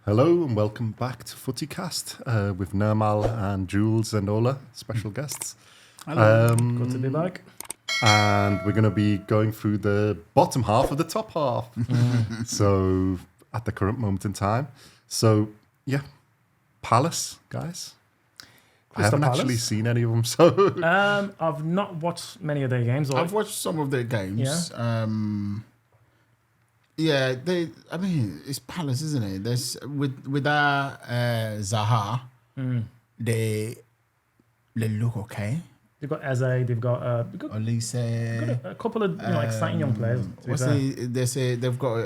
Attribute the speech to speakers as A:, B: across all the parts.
A: Hello and welcome back to FootyCast with Nirmal and Jules and Ola, special guests.
B: Hello, good to be back.
A: And we're going to be going through the bottom half of the top half. So at the current moment in time. So yeah, Palace, guys. I haven't actually seen any of them. So
B: I've not watched many of their games.
C: I've watched some of their games. Yeah, it's Palace, isn't it? There's with our Zaha, they look okay.
B: They've got Eze, they've got
C: Olise,
B: a couple of exciting young players.
C: They say they've got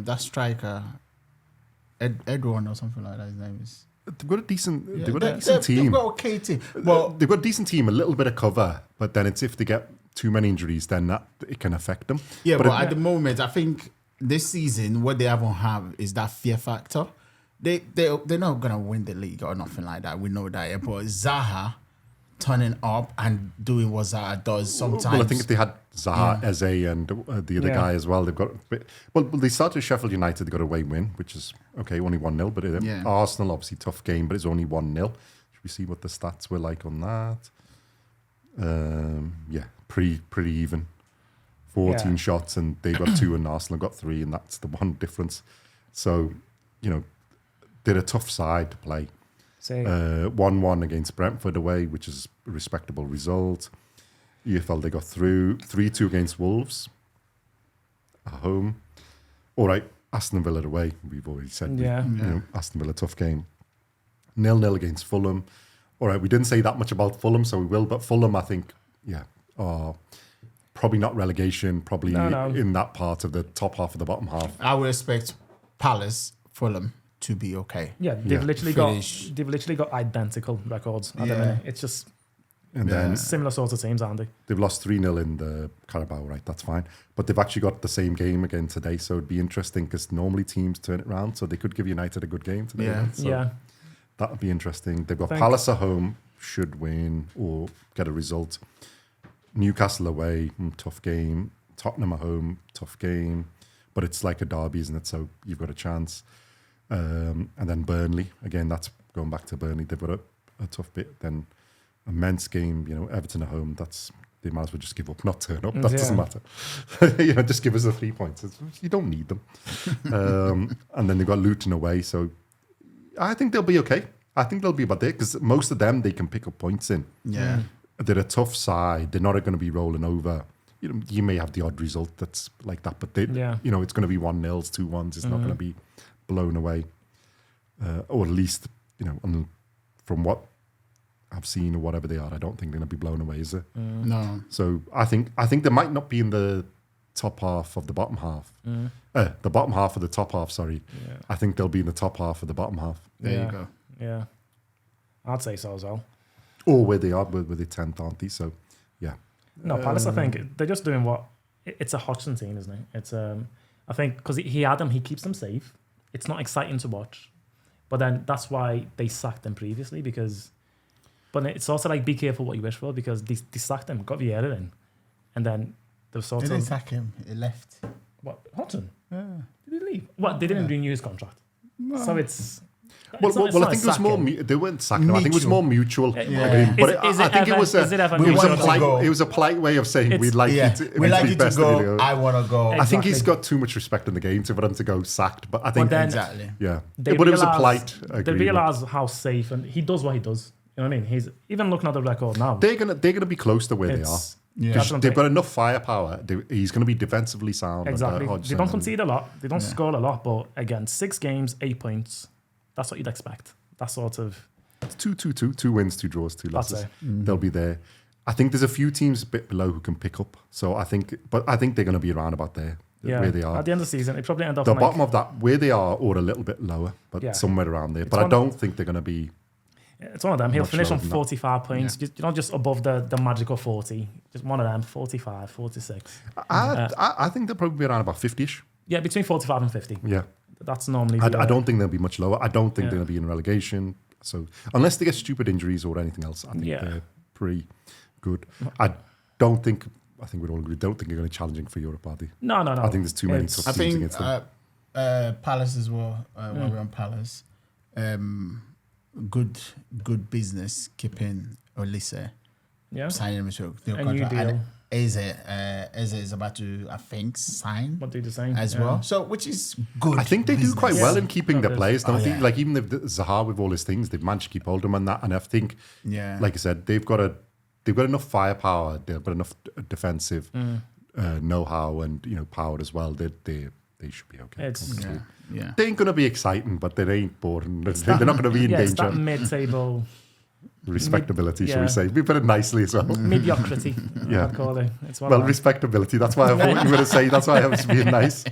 C: that striker, Edwin or something like that. His name is.
A: They've got a decent, they've got a decent team.
C: They've got an okay team. Well,
A: they've got a decent team, a little bit of cover, but then it's if they get too many injuries, then that it can affect them.
C: Yeah, but at the moment, I think this season, what they haven't have is that fear factor. They're not gonna win the league or nothing like that. We know that. But Zaha turning up and doing what Zaha does sometimes.
A: Well, I think if they had Zaha, Eze, and the other guy as well, they've got. Well, they started Sheffield United. They got a away win, which is okay, only 1-0. But Arsenal, obviously tough game, but it's only 1-0. Should we see what the stats were like on that? Pretty even. 14 shots, and they got 2, and Arsenal got 3, and that's the one difference. So, they're a tough side to play. 1-1 against Brentford away, which is a respectable result. EFL, they got through. 3-2 against Wolves at home. All right, Aston Villa away, we've already said. Aston Villa, tough game. 0-0 against Fulham. All right, we didn't say that much about Fulham, so we will, but Fulham, I think, probably not relegation, probably in that part of the top half of the bottom half.
C: I would expect Palace, Fulham to be okay.
B: Yeah, they've literally got identical records at the minute. It's just then similar sorts of teams, aren't they?
A: They've lost 3-0 in the Carabao, right? That's fine. But they've actually got the same game again today, so it'd be interesting because normally teams turn it around, so they could give United a good game today.
C: Yeah.
A: Right? So that would be interesting. They've got Palace at home, should win or get a result. Newcastle away, tough game. Tottenham at home, tough game. But it's like a derby, isn't it? So you've got a chance. And then Burnley, again, that's going back to Burnley. They've got a tough bit. Then a men's game, Everton at home, they might as well just give up, not turn up. That doesn't matter. Just give us the 3 points. You don't need them. And then they've got Luton away. So I think they'll be okay. I think they'll be about there because most of them, they can pick up points in.
C: Yeah.
A: They're a tough side. They're not going to be rolling over. You may have the odd result that's like that, but it's going to be 1-0, 2-1s. It's not going to be blown away, or at least from what I've seen or whatever they are, I don't think they're going to be blown away, is it?
C: No.
A: So I think they might not be in the top half of the bottom half. The bottom half of the top half. Sorry, I think they'll be in the top half of the bottom half.
C: There you go.
B: Yeah, I'd say so as well.
A: Or where they are, where they're 10th, aren't they? So, yeah.
B: No, Palace, I think they're just doing it's a Hodgson team, isn't it? It's I think because he keeps them safe. It's not exciting to watch, but then that's why they sacked him previously but it's also like be careful what you wish for because they sacked him, got Vieira in, and then they
C: didn't sack him. He left.
B: What, Hodgson?
C: Yeah.
B: Did he leave? What, they didn't renew his contract.
A: No.
B: So it's...
A: Well, I think it was more. They weren't sacking him. I think it was more mutual. Agreement. But I think it was a polite way of saying we'd like you to go.
C: I want to go.
A: Exactly. I think he's got too much respect in the game for him to go sacked. But I think
C: exactly.
A: Yeah. But it was a polite agreement.
B: They realise how safe and he does what he does. You know what I mean? He's even looking at the record now.
A: They're gonna be close to where they are. Yeah. They've got enough firepower. He's going to be defensively sound.
B: Exactly. They don't concede a lot. They don't score a lot. But again, 6 games, 8 points. That's what you'd expect. That sort of...
A: It's 2-2-2. 2 wins, 2 draws, 2 losses. They'll be there. I think there's a few teams a bit below who can pick up. So I think they're going to be around about there, where they are.
B: At the end of the season, it probably end up
A: the bottom of that, where they are, or a little bit lower, but somewhere around there. But I don't think they're going to be...
B: It's one of them. He'll finish on 45 points, just above the magical 40. Just one of them, 45, 46.
A: I think they'll probably be around about 50-ish.
B: Yeah, between 45 and 50.
A: Yeah.
B: That's normally...
A: I don't think they'll be much lower. I don't think they're going to be in relegation. So unless they get stupid injuries or anything else, I think they're pretty good. I think we'd all agree, don't think they're going to be challenging for Europe, are they?
B: No.
A: I think there's too many tough teams against them.
C: Palace as well, while we're on Palace. good business keeping Olise,
B: Yeah.
C: signing him to the
B: A new
C: contract.
B: deal.
C: And Eze is about to, I think, sign
B: What do the same
C: as
B: yeah.
C: well. So, which is good.
A: I think they do quite
C: business.
A: well in keeping their
B: Yeah.
A: players, don't
C: Oh,
A: they?
C: yeah.
A: Like even if Zaha with all his things, they've managed to keep hold of him and that. And I think,
C: Yeah.
A: like I said, they've got enough firepower, they've got enough defensive know-how and power as well. They should be okay.
C: Yeah.
A: They ain't gonna be exciting, but they ain't boring. They're not gonna be in
B: It's
A: danger.
B: that mid-table
A: Respectability, shall
B: yeah.
A: we say? We put it nicely as well.
B: mediocrity.
A: Yeah.
B: I'd call it. It's one
A: Well,
B: of them.
A: respectability. That's why I thought you were going to say. That's why I was being nice.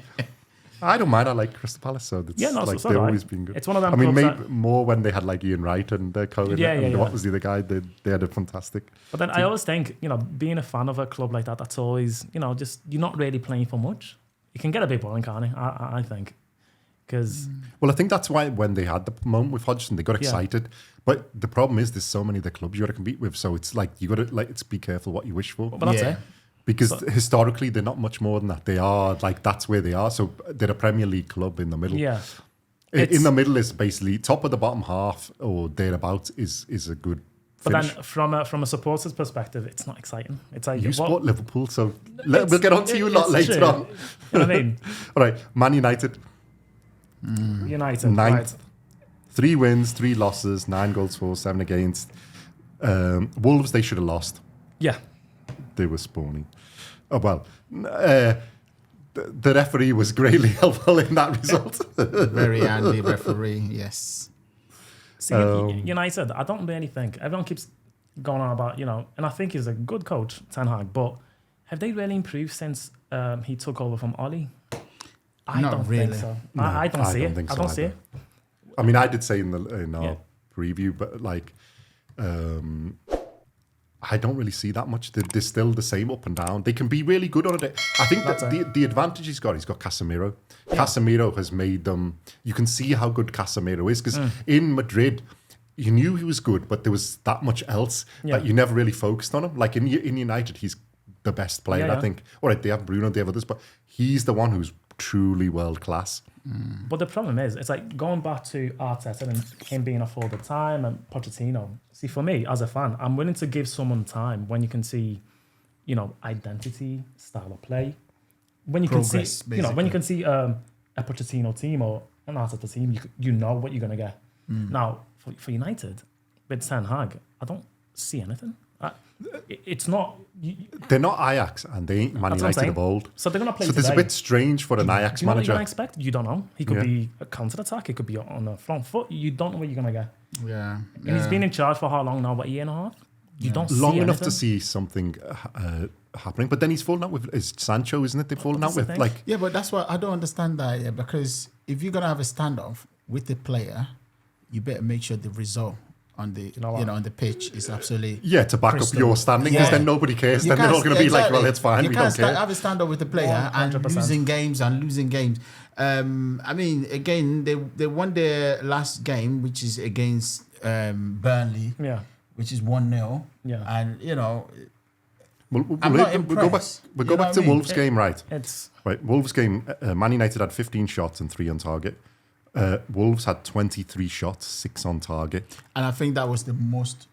A: I don't mind. I like Crystal Palace, so it's
B: Yeah, no,
A: like
B: so
A: they've
B: do I.
A: always been good.
B: It's one of them
A: I mean,
B: clubs
A: maybe
B: that-
A: more when they had like Ian Wright and Cohen.
B: Yeah,
A: and
B: yeah.
A: what was the other guy? They had a fantastic.
B: But then I always think, being a fan of a club like that, that's always, just you're not really playing for much. It can get a bit boring, can't it? I think. Because
A: Well, I think that's why when they had the moment with Hodgson, they got
B: Yeah.
A: excited. But the problem is, there's so many of the clubs you got to compete with. So it's like you got to be careful what you wish for.
B: but that's
C: Yeah.
B: it.
A: Because historically, they're not much more than that. They are like that's where they are. So they're a Premier League club in the middle.
B: Yeah.
A: In the middle is basically top of the bottom half or thereabouts is a good
B: But
A: finish.
B: then from a supporter's perspective, it's not exciting. It's like,
A: You
B: what-
A: support Liverpool, so
B: it's-
A: we'll get on to you a lot
B: it's
A: later
B: true.
A: on.
B: You know what I mean?
A: All right, Man United,
B: United.
A: ninth.
B: Right.
A: 3 wins, 3 losses, 9 goals for, 7 against. Wolves, they should have lost.
B: Yeah.
A: They were spawning. Oh, well, the referee was greatly helpful in that result.
C: Very handy referee. Yes.
B: See, United, I don't really think, everyone keeps going on about, and I think he's a good coach, Ten Hag, but have they really improved since he took over from Ollie? I
C: Not
B: don't
C: really.
B: think so.
A: No,
B: I don't see it.
A: think
B: I
A: so
B: don't see
A: either.
B: it.
A: I mean, I did say in our
B: Yeah.
A: preview, but like, I don't really see that much. They're still the same up and down. They can be really good on it. I think that
B: That's
A: the advantage he's got Casemiro. Casemiro has made them. You can see how good Casemiro is because in Madrid, you knew he was good, but there was that much else that you never really focused on him. Like in United, he's the best player,
B: Yeah, yeah.
A: I think. All right, they have Bruno, they have others, but he's the one who's truly world class.
B: But the problem is, it's like going back to Arteta and him being off all the time and Pochettino. See, for me, as a fan, I'm willing to give someone time when you can see, identity, style of play. When you
C: Progress,
B: can see, when
C: basically.
B: you can see a Pochettino team or an Arteta team, you know what you're going to get. Now, for United, with Ten Hag, I don't see anything. It's not...
A: They're not Ajax and they ain't Man
B: That's what I'm
A: United
B: saying.
A: of old.
B: So they're going to play
A: So there's a
B: today.
A: bit strange for an Ajax
B: Do you know what
A: manager.
B: you're going to expect? You don't know. He could
A: Yeah.
B: be a counter-attack. He could be on the front foot. You don't know what you're going to get.
C: Yeah.
B: And he's been in charge for how long now? What, a year and a half? You don't see
A: Long enough
B: anything.
A: to see something happening, but then he's fallen out with is Sancho, isn't it? They've fallen out
B: That's the
A: with
B: thing.
A: like
C: Yeah, but that's why I don't understand that. Yeah, because if you're gonna have a standoff with the player, you better make sure the result on the
B: know what?
C: on the pitch is absolutely.
A: to back
C: Crystal.
A: up your standing because
C: Yeah.
A: then nobody cares.
C: You
A: Then they're
C: can't-
A: all going to be like,
C: exactly.
A: well, it's fine,
C: You
A: we
C: can't
A: don't care.
C: have a standoff with the player and
B: 100%.
C: losing games. I mean, again, they won their last game, which is against Burnley,
B: Yeah.
C: which is 1-0.
B: Yeah.
C: And
A: We'll
C: I'm not
A: go back.
C: impressed.
A: We'll
C: You
A: go
C: know
A: back
C: what
A: to
C: I mean?
A: Wolves game, right?
B: It's
A: Right, Wolves game. Man United had 15 shots and 3 on target. Wolves had 23 shots, 6 on target.
C: and I think that was the most.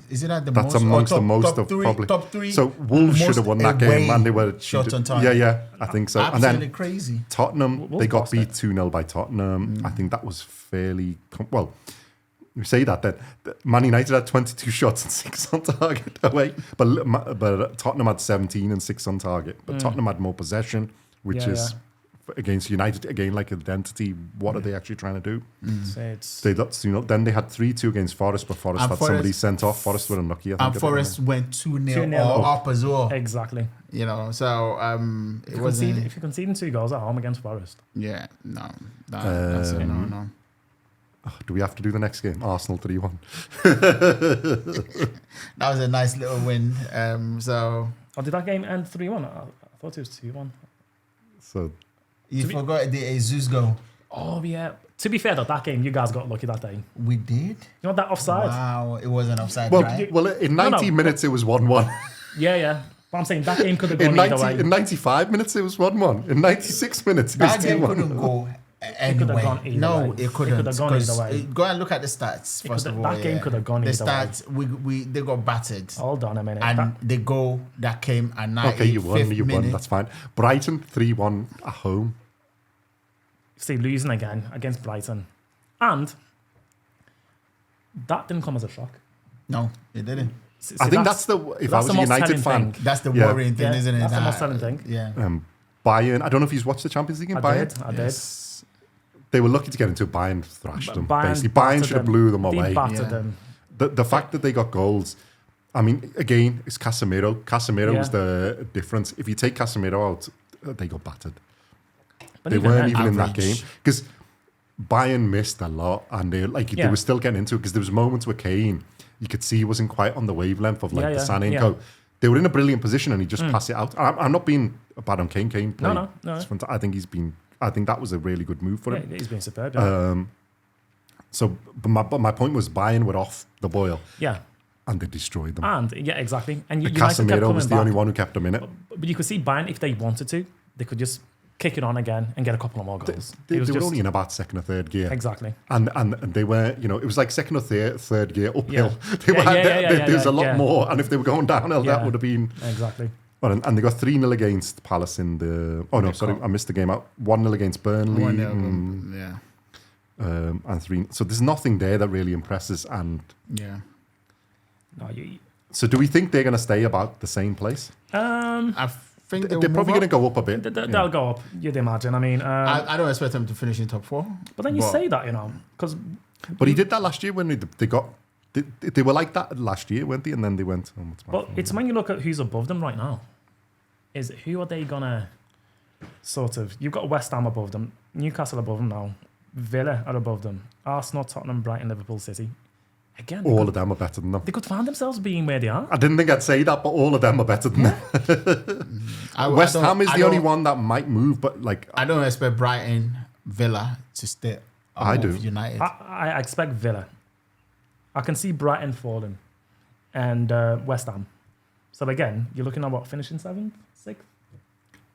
C: Is it at the
A: That's
C: most?
A: amongst
C: or
A: the most
C: top
A: of
C: three,
A: probably.
C: top 3.
A: So Wolves should have won that game, and they were
C: shot on
A: Yeah,
C: target.
A: yeah, I think so.
C: Absolutely
A: And then
C: crazy.
A: Tottenham,
B: Wolves
A: they got
B: lost
A: beat
B: it.
A: 2-0 by Tottenham. I think that was fairly... well, you say that, then Man United had 22 shots and 6 on target away, but Tottenham had 17 and 6 on target. But Tottenham had more possession, which
B: Yeah,
A: is against United, again, like identity, what are they actually trying to do?
B: it's
A: They lost, then they had 3-2 against Forest, but Forest
C: And
A: had somebody
C: Forest-
A: sent off. Forest were unlucky, I think.
C: And Forest went 2-0
B: 2-0
C: up as well.
B: exactly.
C: So
B: If
C: it
B: you,
C: was
B: concede, if you conceding 2 goals at home against Forest,
C: yeah, no, that's a no.
A: Do we have to do the next game? Arsenal 3-1.
C: That was a nice little win. So
B: or did that game end 3-1? I thought it was 2-1.
A: So
C: you forgot the Jesus goal.
B: Oh yeah. To be fair though, that game you guys got lucky that day.
C: We did.
B: You know that offside?
C: Wow, it was an offside,
A: Well,
C: right?
A: in 90 minutes, it was 1-1.
B: Yeah. But I'm saying that game could have
A: In
B: gone either way.
A: 95 minutes, it was 1-1. In 96 minutes, it was
C: That game
A: 2-1.
C: couldn't go Anyway,
B: gone either
C: no,
B: way.
C: it couldn't.
B: It could have gone either way.
C: Go and look at the stats first of all.
B: That game could have gone
C: the
B: either way.
C: stats, they got battered.
B: Hold on a minute.
C: And the goal that came at 95th
A: Okay, you won.
C: minute.
A: That's fine. Brighton 3-1 at home.
B: See, losing again against Brighton. And that didn't come as a shock.
C: No, it didn't.
B: See,
A: I think that's the. If I was a
B: most
A: United
B: telling
A: fan,
B: thing.
C: That's the
A: Yeah.
C: worrying thing,
B: Yeah,
C: isn't it?
B: that's the most telling thing.
C: Yeah.
A: Bayern. I don't know if you've watched the Champions League in Bayern.
B: I did.
A: They were lucky to get into Bayern thrashed them. Basically, Bayern
B: battered
A: should have blew them
B: They
A: away.
B: battered
C: Yeah.
B: them.
A: The fact that they got goals. I mean, again, it's Casemiro. Casemiro was the difference. If you take Casemiro out, they got battered.
B: But
A: They weren't
B: then,
A: even in that
C: average.
A: game because Bayern missed a lot, and they were still getting into it because there was moments where Kane, you could see he wasn't quite on the wavelength of the Sané and co. They were in a brilliant position, and he just passed it out. I'm not being bad on Kane. Kane played.
B: No.
A: I think he's been. I think that was a really good move for him.
B: Yeah, he's been superb. Yeah.
A: So, but my point was Bayern were off the boil,
B: yeah.
A: and they destroyed them.
B: And yeah, exactly. And United kept
A: Casemiro
B: coming
A: was the
B: back.
A: only one who kept them in it.
B: But you could see Bayern, if they wanted to, they could just kick it on again and get a couple of more goals.
A: They
B: It was
A: were
B: just-
A: only in about second or third gear.
B: Exactly.
A: And they were, it was like second or third gear uphill.
B: Yeah.
A: There's a lot
B: yeah.
A: more. And if they were going downhill, that
B: Yeah.
A: would have been.
B: Exactly.
A: Well, and they got 3-0 against Palace in the. Oh, no, sorry. I missed the game out. 1-0 against Burnley.
C: 1-0, yeah.
A: And 3. So there's nothing there that really impresses. And
C: Yeah.
B: No,
A: so do we think they're going to stay about the same place?
C: I think
A: They're probably going to go up a bit.
B: they'll go up, you'd imagine. I mean,
C: I don't expect them to finish in top 4.
B: but then you say that, because
A: But he did that last year when they got. They were like that last year, weren't they? And then they went. Oh, what's my
B: But
A: fault?
B: it's when you look at who's above them right now. Is who are they gonna sort of? You've got West Ham above them, Newcastle above them now, Villa are above them, Arsenal, Tottenham, Brighton, Liverpool, City. Again,
A: All of them are better than them.
B: they could find themselves being where they are.
A: I didn't think I'd say that, but all of them are better than them. West Ham is the only one that might move, but like
C: I don't expect Brighton, Villa to stay
A: I
C: above
A: do.
C: United.
B: I expect Villa. I can see Brighton falling, and West Ham. So again, you're looking at what, finishing 7th, 6th?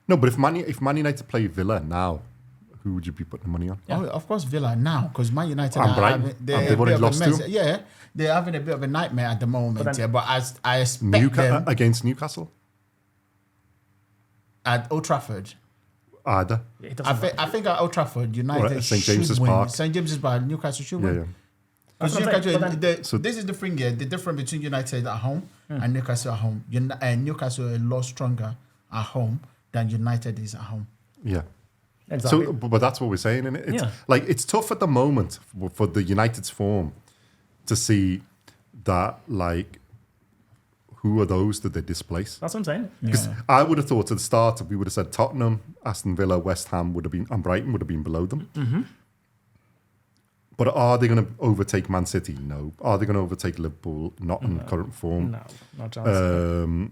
A: no, but if Man United play Villa now, who would you be putting the money on?
C: Oh, of course, Villa now, because Man United
A: And
C: are
A: Brighton.
C: having,
A: And they've already lost to.
C: Yeah, they're having a bit of a nightmare at the moment.
B: But then-
C: But as I expect them
A: Against Newcastle,
C: at Old Trafford.
A: either.
B: It doesn't matter.
C: I think at Old Trafford, United
A: at St.
C: should
A: James's
C: win.
A: Park.
C: St. James's Park, Newcastle should
A: Yeah,
C: win.
A: yeah.
C: Because
B: That's what I'm saying,
C: Newcastle,
B: but
A: So-
C: this is the thing here. The difference between United at home and Newcastle at home. Newcastle are a lot stronger at home than United is at home.
A: Yeah.
B: Exactly.
A: So, but that's what we're saying, and it's
B: Yeah.
A: like it's tough at the moment for the United's form to see that like who are those that they displace.
B: That's what I'm saying.
A: Because I would have thought at the start we would have said Tottenham, Aston Villa, West Ham would have been, and Brighton would have been below them.
B: Mm-hmm.
A: But are they going to overtake Man City? No. Are they going to overtake Liverpool? Not in current form.
B: No, not chance.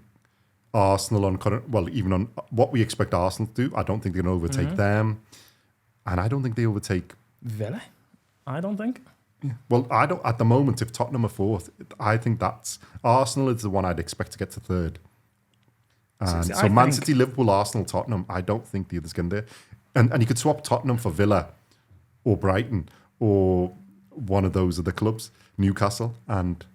A: Arsenal on current, well, even on what we expect Arsenal to do, I don't think they're going to overtake
B: Mm-hmm.
A: them, and I don't think they overtake.
B: Villa? I don't think.
A: Well, I don't at the moment. If Tottenham are fourth, I think that's Arsenal is the one I'd expect to get to third. And
B: See,
A: so
B: I
A: Man
B: think-
A: City, Liverpool, Arsenal, Tottenham. I don't think the others can do. And you could swap Tottenham for Villa, or Brighton, or one of those other clubs, Newcastle, and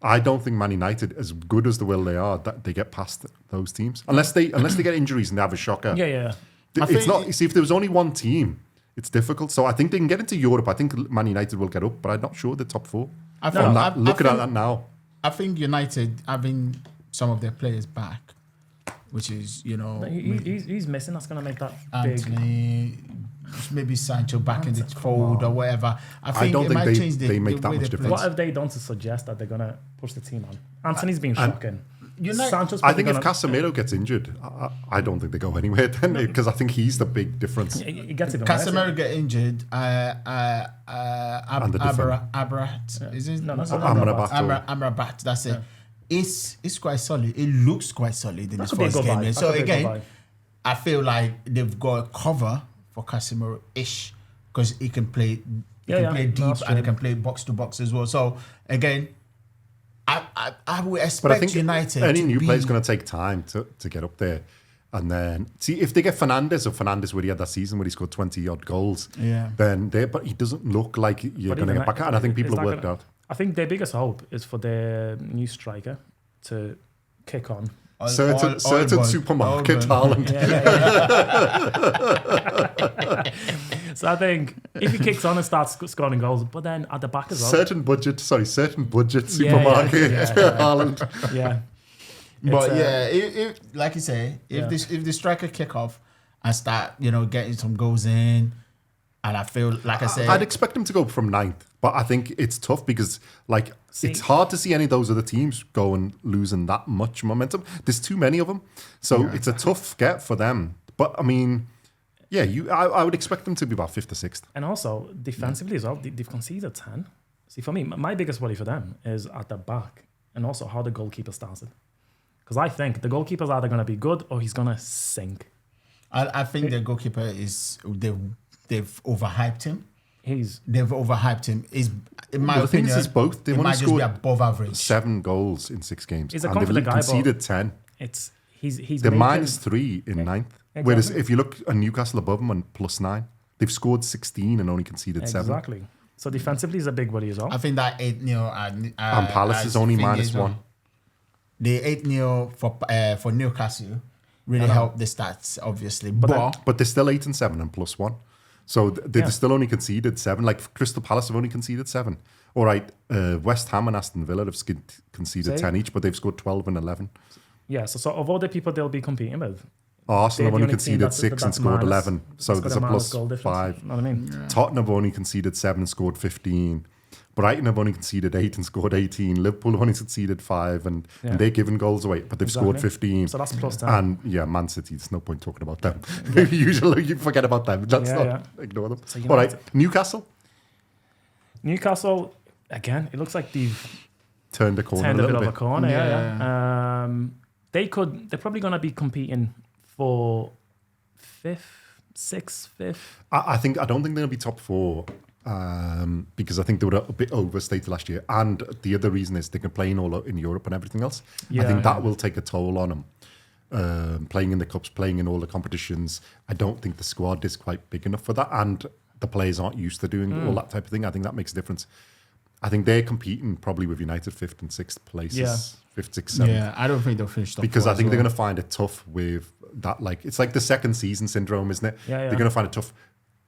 A: I don't think Man United, as good as the will they are, that they get past those teams unless they get injuries and they have a shocker.
B: Yeah.
C: I
A: It's
C: think-
A: not. You see, if there was only one team, it's difficult. So I think they can get into Europe. I think Man United will get up, but I'm not sure the top 4.
C: think-
A: Looking at
C: think-
A: that now,
C: I think United having some of their players back, which is,
B: He's missing. That's going to make that big.
C: Anthony, maybe Sancho back in the fold or whatever. I think
A: don't
C: it
A: think
C: might
A: they-
C: change
A: they make
C: the
A: that
C: way
A: much
C: they
A: difference.
C: play.
B: What have they done to suggest that they're going to push the team on? Anthony's been shocking. Sancho's
A: I think if
B: probably
A: Casemiro gets injured, I don't think they go anywhere then because I think he's the big difference.
B: he gets even worse.
C: Casemiro get injured.
A: the defender.
C: Abrat, is it?
B: No, that's
A: not
B: Amrabat.
C: Amrabat. That's it. It's quite solid. It looks quite solid in
B: That
C: this
B: could be a
C: first
B: good
C: game.
B: buy.
C: So
B: That could be a good
C: again,
B: buy.
C: I feel like they've got a cover for Casemiro-ish because he can play. He can play
B: No,
C: deep
B: that's
C: and he
B: true.
C: can play box to box as well. So again, I would
A: But I
C: expect
A: think
C: United.
A: any
C: to
A: new
C: be,
A: player is going to take time to get up there. And then see if they get Fernandes where he had that season where he scored 20 odd goals.
C: Yeah.
A: But he doesn't look like you're going to get back. And I think people have worked out.
B: I think their biggest hope is for their new striker to kick on.
A: Certain supermarket Haaland.
B: So I think if he kicks on and starts scoring goals, but then at the back as well.
A: Certain budget supermarket Haaland.
B: Yeah.
C: But if, like you say, if the striker kick off and start, getting some goals in, and I feel like I said,
A: I'd expect him to go from 9th, but I think it's tough because it's hard to see any of those other teams go and losing that much momentum. There's too many of them, so it's a tough get for them. But I mean, I would expect them to be about 5th or 6th.
B: And also defensively as well, they've conceded 10. See, for me, my biggest worry for them is at the back, and also how the goalkeeper started. Because I think the goalkeeper's either going to be good or he's going to sink.
C: I think the goalkeeper they've overhyped him. They've overhyped him. In my opinion,
A: the thing is both. They've only scored
C: above average.
A: 7 goals in 6 games.
B: He's a
A: and
B: confident
A: they've
B: guy,
A: conceded 10.
B: They're
A: -3 in 9th.
B: Exactly.
A: Whereas if you look at Newcastle above them on +9, they've scored 16 and only conceded 7.
B: Exactly. So defensively is a big worry as well.
C: I think that 8-0
A: and Palace is only -1.
C: The 8-0 for Newcastle really helped the stats, obviously. But
A: they're still 8 and 7 and +1. So they've still only conceded 7. Like Crystal Palace have only conceded 7. All right, West Ham and Aston Villa have conceded 10 each, but they've scored 12 and 11.
B: Yeah, so of all the people they'll be competing with,
A: Arsenal have only conceded 6 and scored 11. So there's a
B: +5.
A: +5.
B: You know what I mean?
C: Yeah.
A: Tottenham have only conceded 7 and scored 15. Brighton have only conceded 8 and scored 18. Liverpool have only conceded 5 and they're giving goals away, but they've scored 15.
B: So that's +10.
A: And Man City, there's no point talking about them. Usually you forget about them. Ignore them. So all right, Newcastle,
B: again, it looks like they've
A: turned a corner.
B: A bit of a corner, they're probably going to be competing for 5th, 6th, 5th.
A: I don't think they'll be top 4. Because I think they were a bit overstated last year, and the other reason is they can play in Europe and everything else. I think that will take a toll on them. Playing in the cups, playing in all the competitions. I don't think the squad is quite big enough for that, and the players aren't used to doing all that type of thing. I think that makes a difference. I think they're competing probably with United 5th and 6th places, 5th, 6th, 7th.
C: Yeah, I don't think they'll finish top
A: because
C: 4
A: I think they're going to find it tough with that. Like it's like the second season syndrome, isn't it? They're going to find it tough.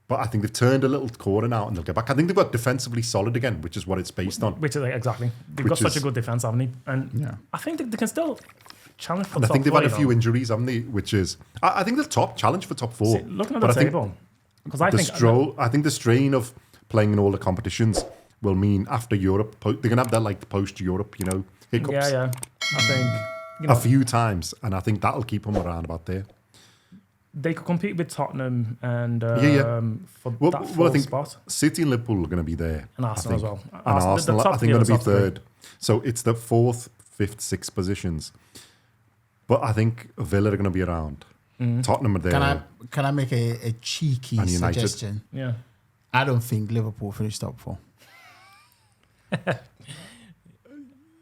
A: But I think they've turned a little corner now and they'll get back. I think they've got defensively solid again, which is what it's based on.
B: Which is exactly. They've got such a good defense, haven't they? And I think they can still challenge for top 4.
A: I think they've had a few injuries, haven't they? Which is, I think the top challenge for top 4.
B: See, looking at the table, because I think
A: the strain of playing in all the competitions will mean after Europe, they're going to have that post-Europe, hiccups.
B: Yeah. I think
A: a few times, and I think that'll keep them around about there.
B: They could compete with Tottenham and for that 4th spot.
A: City and Liverpool are going to be there.
B: And Arsenal as well.
A: And Arsenal, I think, going to be 3rd. So it's the 4th, 5th, 6th positions. But I think Villa are going to be around. Tottenham are there.
C: Can I make a cheeky suggestion?
B: Yeah.
C: I don't think Liverpool finished top 4.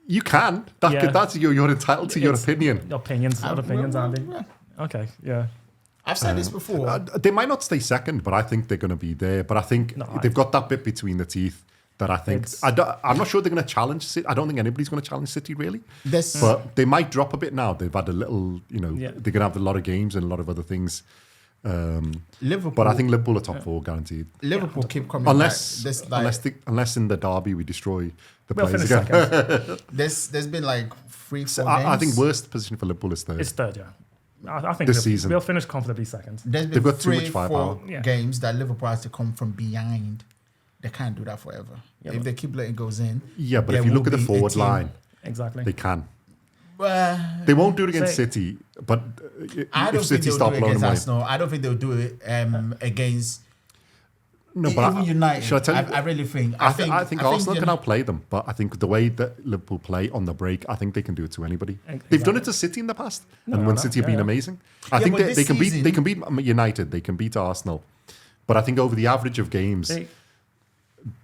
A: You can. That's you're entitled to your opinion.
B: Opinions, Andy. Okay, yeah.
C: I've said this before.
A: They might not stay 2nd, but I think they're going to be there. But I think they've got that bit between the teeth that I think... I'm not sure they're going to challenge City. I don't think anybody's going to challenge City, really. But they might drop a bit now. They've had a little, they're going to have a lot of games and a lot of other things.
C: Liverpool,
A: but I think Liverpool are top 4 guaranteed.
C: Liverpool keep coming
A: unless in the derby we destroy the players again.
C: There's been 3-4 games.
A: I think worst position for Liverpool is 3rd.
B: It's 3rd, yeah. I think
A: this season
B: we'll finish comfortably 2nd.
C: They've got too much firepower. Games that Liverpool has to come from behind. They can't do that forever. If they keep letting goals in.
A: Yeah, but if you look at the forward line,
B: exactly,
A: they can. They won't do it against City, but if City start blowing them away.
C: Arsenal, I don't think they'll do it against.
A: No, but
C: even United.
A: Should I tell you?
C: I really think.
A: I think Arsenal can outplay them, but I think the way that Liverpool play on the break, I think they can do it to anybody. Exactly. They've done it to City in the past, and when City have been amazing, I think they can beat. They can beat United. They can beat Arsenal, but I think over the average of games,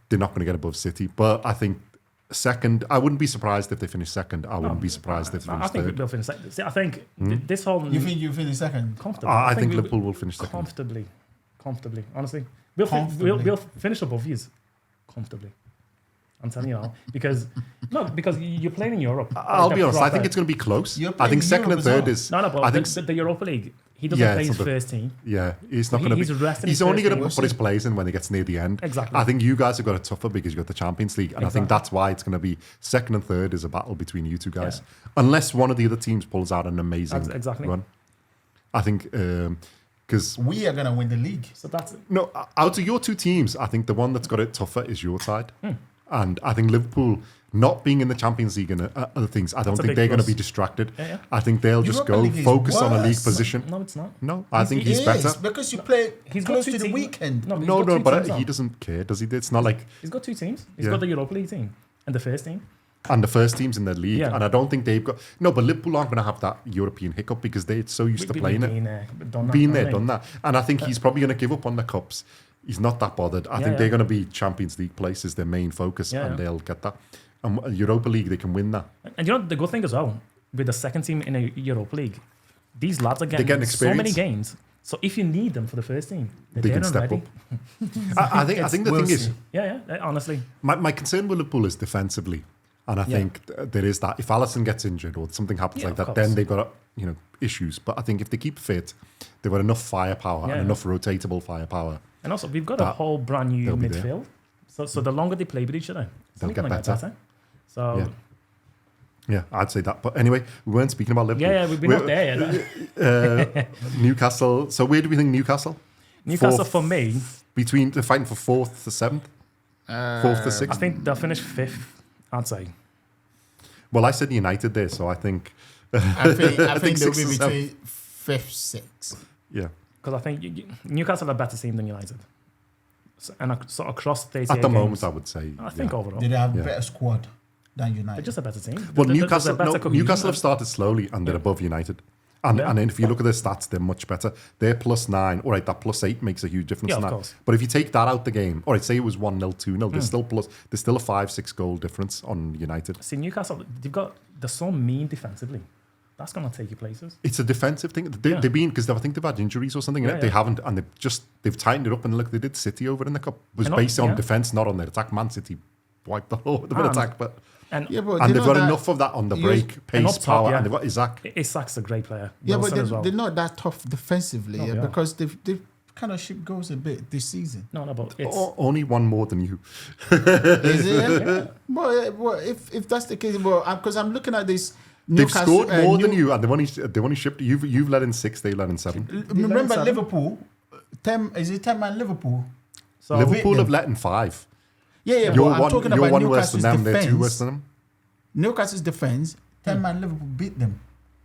A: they're not going to get above City. But I think second. I wouldn't be surprised if they finish second. I wouldn't be surprised if they finish
B: I think
A: third.
B: they'll finish second. See, I think this whole...
C: You think you finish second?
B: Comfortably.
A: I think Liverpool will finish second.
B: Comfortably, honestly. We'll finish above you comfortably. I'm telling you now. Because you're playing in Europe.
A: I'll be honest, I think it's going to be close. I think second and third is...
B: No, but
A: I think
B: the Europa League, he doesn't play his first team.
A: Yeah, he's not going to be... He's only going to put his players in when he gets near the end.
B: Exactly.
A: I think you guys have got it tougher because you've got the Champions League, and I think that's why it's going to be second and third is a battle between you two guys. Yeah. Unless one of the other teams pulls out an amazing run. I think... because
C: we are going to win the league.
B: So that's it.
A: No, out of your two teams, I think the one that's got it tougher is your side. And I think Liverpool not being in the Champions League and other things, I don't think they're going to be distracted.
B: Yeah.
A: I think they'll just go focus on a league position.
B: No, it's not.
A: No, I think he's better.
C: Because you play close to the weekend.
A: No, but he doesn't care, does he? It's not like...
B: He's got two teams. He's got the Europa League team and the first team.
A: And the first team's in the league.
B: Yeah.
A: And I don't think they've got... No, but Liverpool aren't going to have that European hiccup because they're so used to playing it. Done that. And I think he's probably going to give up on the cups. He's not that bothered. I think they're going to be Champions League places, their main focus, and they'll get that. And Europa League, they can win that.
B: And you know, the good thing as well, with the second team in a Europa League, these lads are getting so many games. So if you need them for the first team,
A: they can step up. I think the thing is...
B: Yeah, honestly.
A: My concern with Liverpool is defensively. And I think there is that. If Alisson gets injured or something happens like that, then they've got issues. But I think if they keep fit, they've got enough firepower and enough rotatable firepower.
B: And also, we've got a whole brand new midfield. So the longer they play with each other,
A: they'll get better.
B: So
A: yeah, I'd say that. But anyway, we weren't speaking about Liverpool.
B: Yeah, we're not there yet.
A: Newcastle. So where do we think Newcastle?
B: Newcastle, for me...
A: They're fighting for 4th to 7th? 4th to 6th?
B: I think they'll finish 5th, I'd say.
A: Well, I said United there, so I think...
C: I think they'll be between 5th, 6th.
A: Yeah.
B: Because I think Newcastle are a better team than United. And so across 38
A: at the moment,
B: games,
A: I would say.
B: I think overall.
C: Did they have a better squad than United?
B: They're just a better team.
A: Well, Newcastle have started slowly and they're above United. And then if you look at their stats, they're much better. They're +9. All right, that +8 makes a huge difference in that.
B: Course.
A: But if you take that out the game, all right, say it was 1-0, 2-0, there's still a 5-6 goal difference on United.
B: See, Newcastle, they're so mean defensively. That's going to take you places.
A: It's a defensive thing. They've been, because I think they've had injuries or something. They haven't, and they've tightened it up. And look, they did City over in the cup. It was based on defense, not on their attack. Man City wiped the whole of the attack, but they've got enough of that on the break, pace, power, and they've got Isaac.
B: Isak's a great player.
C: Yeah, but they're not that tough defensively because they've kind of shipped goals a bit this season.
B: No, but it's
A: only one more than you.
C: Is it? Yeah. Well, if that's the case, because I'm looking at this.
A: They've scored more than you, and they've only shipped. You've let in 6, they let in 7.
C: Remember Liverpool? 10 is it 10 man Liverpool?
A: So Liverpool have let in 5.
C: Yeah. But I'm talking about
A: one worse than them.
C: defense.
A: They're 2 worse than them.
C: Newcastle's defense, 10 man Liverpool beat them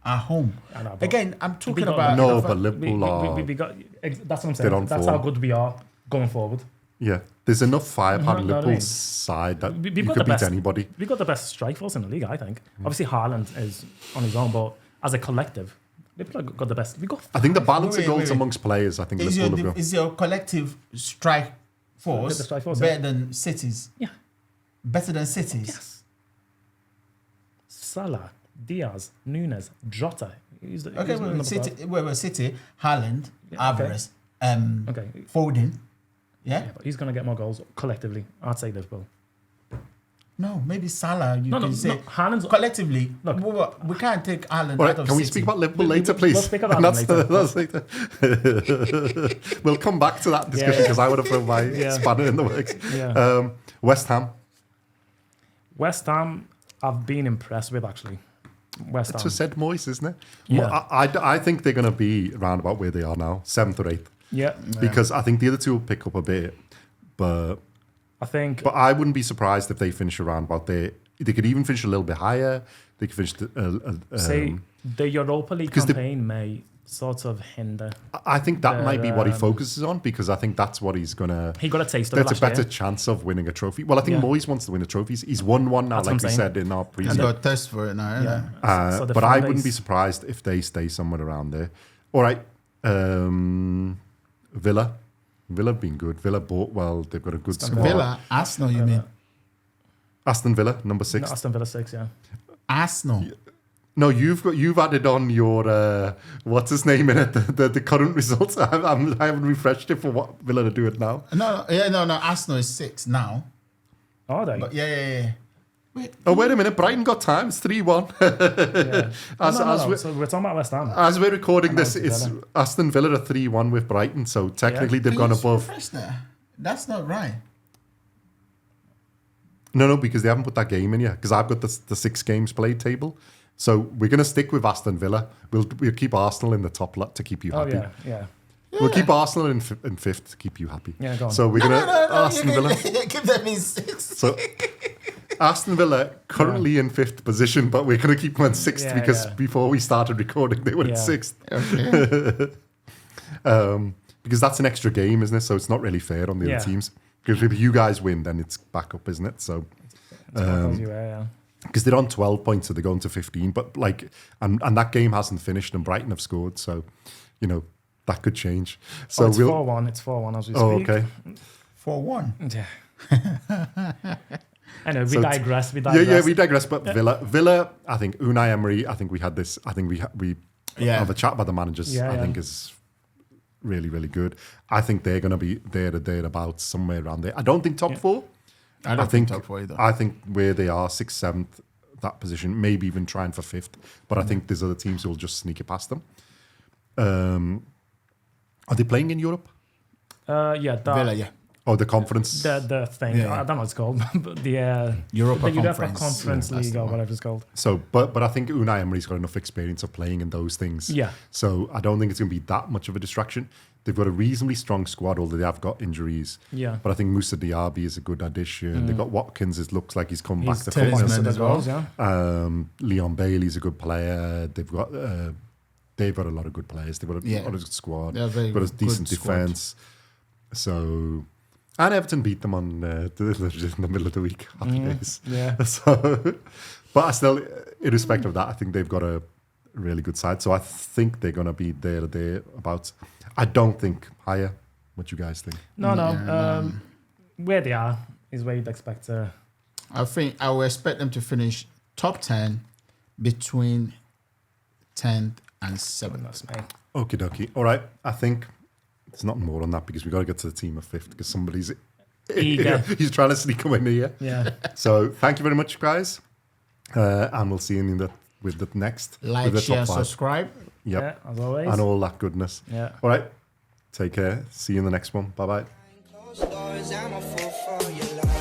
C: at home. Again, I'm talking about
A: but Liverpool are.
B: That's what I'm saying. That's how good we are going forward.
A: Yeah, there's enough firepower on Liverpool's side that you could beat anybody.
B: We've got the best strike force in the league, I think. Obviously, Haaland is on his own, but as a collective, Liverpool got the best. I
A: think the balance of goals amongst players, I think Liverpool
C: is your collective strike force better than City's?
B: Yeah.
C: Better than City's?
B: Yes. Salah, Diaz, Nunes, Jota.
C: City, Haaland, Alvarez, Foden. Yeah,
B: but he's going to get more goals collectively. I'd say Liverpool.
C: No, maybe Salah. You can say
B: Haaland's
C: collectively. Look, we can't take Haaland out of
A: Can we
C: City.
A: speak about Liverpool later, please?
B: We'll speak about later.
A: We'll come back to that discussion because I would have thrown my spanner in the works.
B: Yeah.
A: West Ham.
B: West Ham, I've been impressed with actually. West Ham.
A: It's just said Moyes, isn't it?
B: Yeah.
A: Well, I think they're going to be around about where they are now, 7th or 8th.
B: Yeah.
A: Because I think the other two will pick up a bit, but I wouldn't be surprised if they finish around about there. They could even finish a little bit higher. They could finish
B: the Europa League campaign may sort of hinder.
A: I think that might be what he focuses on because I think that's what he's gonna.
B: He got a taste of it.
A: That's a better chance of winning a trophy. Well, I think Moyes wants to win a trophy. He's won one now, like we said in our preseason.
C: He's got a test for it now. Yeah.
A: But I wouldn't be surprised if they stay somewhere around there. All right. Villa have been good. Villa bought well. They've got a good squad.
C: Villa, Arsenal, you mean?
A: Aston Villa, number 6.
B: No, Aston Villa 6, yeah.
C: Arsenal.
A: No, you've added on your what's his name in it, the current results. I haven't refreshed it for what Villa to do it now.
C: No. Arsenal is 6 now.
B: Are they?
C: But yeah.
A: Wait a minute, Brighton got time. It's 3-1.
B: Yeah. So we're talking about West Ham.
A: As we're recording this,
B: it's
A: it's
B: Villa.
A: Aston Villa are 3-1 with Brighton. So technically they've gone above.
C: That's not right.
A: No, because they haven't put that game in yet. Because I've got the 6 games played table. So we're going to stick with Aston Villa. We'll keep Arsenal in the top lot to keep you happy.
B: Yeah.
A: We'll keep Arsenal in 5th to keep you happy.
B: Yeah, go on.
A: So we're going to Aston Villa.
C: Keep them in 6.
A: So Aston Villa currently in 5th position, but we're going to keep them in 6th because before we started recording, they were in 6th.
C: Okay.
A: Because that's an extra game, isn't it? So it's not really fair on the other teams. Because if you guys win, then it's back up, isn't it? So because they're on 12 points, so they're going to 15. But and that game hasn't finished, and Brighton have scored, so that could change. So
B: it's 4-1. It's 4-1 as we speak.
A: Oh, okay.
C: 4-1.
B: Yeah. I know, we digress.
A: Yeah, we digress. But Villa, I think Unai Emery, I think we had this, I think we have a chat about the managers, I think is really, really good. I think they're going to be thereabouts, somewhere around there. I don't think top 4.
C: I don't think top 4 either.
A: I think where they are, 6th, 7th, that position, maybe even trying for 5th. But I think there's other teams who will just sneak it past them. Are they playing in Europe?
C: Villa, yeah.
A: Oh, the conference.
B: The thing.
C: Yeah.
B: I don't know what it's called. But the
C: Europa
B: Conference League or whatever it's called.
A: So, but I think Unai Emery's got enough experience of playing in those things.
B: Yeah.
A: So I don't think it's going to be that much of a distraction. They've got a reasonably strong squad, although they have got injuries.
B: Yeah.
A: But I think Moussa Diaby is a good addition. They've got Watkins. It looks like he's come back to
C: Talisman
A: fitness.
C: as well.
B: Yeah.
A: Leon Bailey's a good player. They've got a lot of good players. They've got a lot of good squad.
C: Yeah, very
A: got a
C: good
A: decent
C: squad.
A: defence. So, and Everton beat them on in the middle of the week. Happy days.
B: Yeah.
A: So, but I still, irrespective of that, I think they've got a really good side. So I think they're going to be thereabouts. I don't think higher. What you guys think?
B: No. Where they are is where you'd expect to.
C: I think I would expect them to finish top 10 between 10th and 7th.
B: That's me.
A: Okie dokie. All right. I think there's nothing more on that because we've got to get to the team of 5th because somebody's
B: Eager.
A: he's trying to sneak them in here.
B: Yeah.
A: So thank you very much, guys. And we'll see you with the next.
C: Like,
A: with the
C: share,
A: top 5.
C: subscribe.
A: Yep.
B: Yeah, as always.
A: And all that goodness.
B: Yeah.
A: All right. Take care. See you in the next one. Bye-bye.
D: Closed doors, I'm a fool for your love.